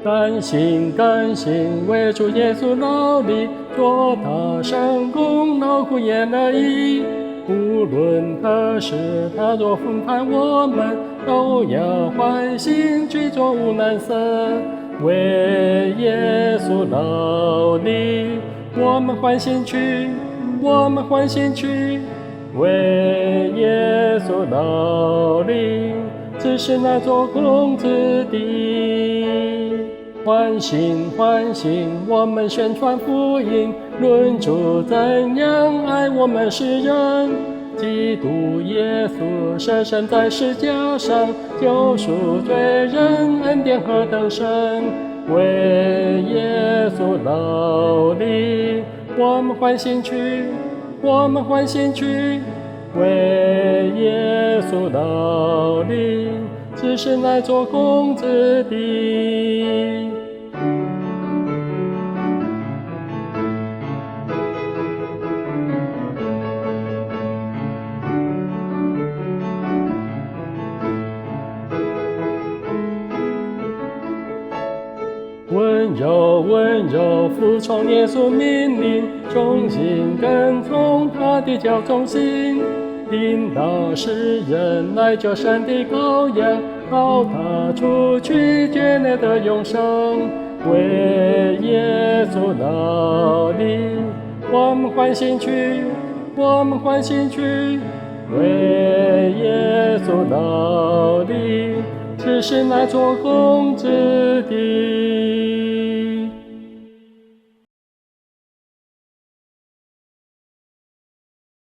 甘心甘心为主耶稣劳力，做他神功劳苦也乐意。无论何时他若审判我们，都要欢欣举作无难色。为耶稣劳力，我们欢欣去，我们欢欣去。为耶稣劳力，只是那做工之地。欢欣欢欣，我们宣传福音，论主怎样爱我们世人。基督耶稣舍身在十架上，救赎罪人，恩典何等深。为耶稣劳力，我们欢欣去，我们欢欣去。为耶稣劳力，只是乃做工之地。温柔温柔服从耶稣命令，忠心跟从他的教中心，引导世人来救神的羔羊，靠他除去罪孽的永生。为耶稣劳力，我们欢欣去，我们欢欣去。为耶稣劳力，只是乃做工之地。